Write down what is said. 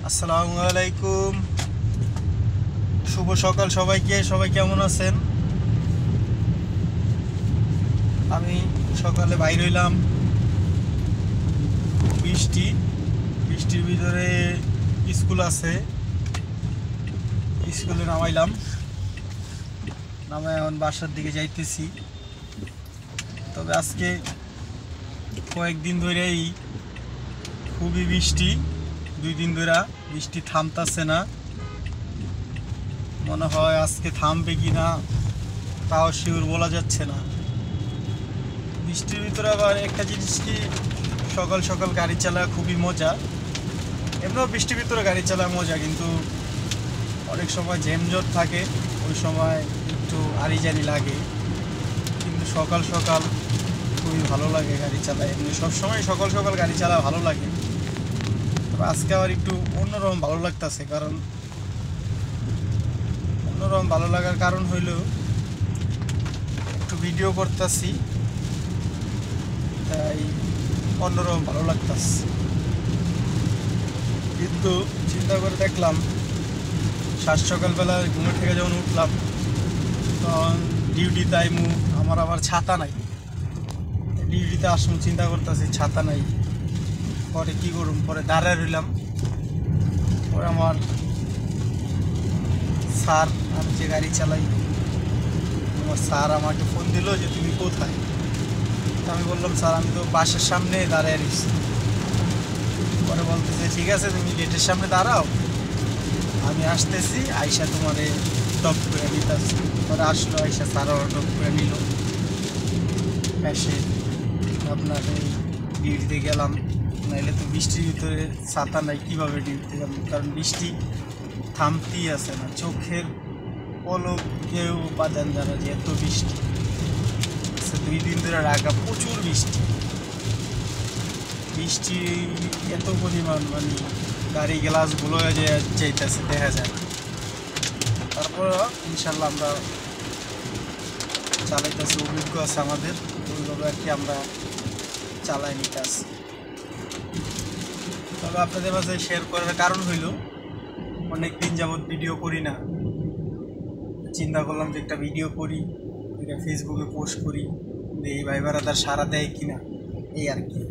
আসসালামু আলাইকুম, শুভ সকাল সবাইকে। সবাই কেমন আছেন? আমি সকালে বাইর হইলাম, বৃষ্টির ভিতরে স্কুল আছে, স্কুলে নামাইলাম, নামায় এখন বাসার দিকে যাইতেছি। তবে আজকে কয়েকদিন ধরেই খুবই বৃষ্টি, 2 দিন ধরে বৃষ্টি থামতাছে না। মনে হয় আজকে থামবে কি না তাও শিওর বলা যাচ্ছে না। বৃষ্টির ভিতরে আবার একটা জিনিস কি, সকাল সকাল গাড়ি চালা খুবই মজা। এমনিও বৃষ্টির ভিতরে গাড়ি চালা মজা, কিন্তু অনেক সময় জ্যামজট থাকে, ওই সময় একটু আরিজানি লাগে। কিন্তু সকাল সকাল খুবই ভালো লাগে গাড়ি চালায়। এমনি সবসময় সকাল সকাল গাড়ি চালা ভালো লাগে, তবে আজকে আবার একটু অন্যরকম ভালো লাগতেছে। কারণ অন্যরকম ভালো লাগার কারণ হইল একটু ভিডিও করতেছি, তাই অন্যরকম ভালো লাগতেছে। কিন্তু চিন্তা করে দেখলাম, সকালবেলা ঘুমের থেকে যখন উঠলাম তখন ডিউটিতে আইমু, আমার আবার ছাতা নাই। ডিউটিতে আসুন চিন্তা করতেছি ছাতা নাই, পরে কী করুম, পরে দাঁড়ায় রইলাম। পরে আমার স্যার, আমি যে গাড়ি চালাই, আমার স্যার আমাকে ফোন দিল যে তুমি কোথায়। আমি বললাম স্যার আমি তো বাসের সামনে দাঁড়ায় রয়েছি। পরে বলতেছে ঠিক আছে তুমি গেটের সামনে দাঁড়াও, আমি আসতেছি, আইসা তোমারে টপ করে নিতেছি। পরে আসলো, আইসা স্যারও টপ করে নিল। এসে আপনার এই ডিউটিতে গেলাম। নাইলে তো বৃষ্টির ভিতরে ছাতা নাই, কীভাবে ডিউটিতে যাবো? কারণ বৃষ্টি থামতেই আছে না, চোখের পলকেও বাঁধান জানা যে এত বৃষ্টি। 2 দিন ধরে রাখা প্রচুর বৃষ্টি এত পরিমাণ, মানে গাড়ি গ্লাসগুলো যাইতেছে, দেখা যায়। তারপর ইনশাল্লাহ আমরা চালাইতেছি, অভিজ্ঞ আছে আমাদের, ওইভাবে আর কি আমরা চালাই নিতে আসি। তবে আপনাদের মাঝে শেয়ার করার কারণ হইল, অনেক দিন যাবৎ ভিডিও করি না, চিন্তা করলাম যে একটা ভিডিও করি, এটা ফেসবুকে পোস্ট করি, এই ভাই বেড়াদার সাড়া দেয় কিনা, এই আর কি।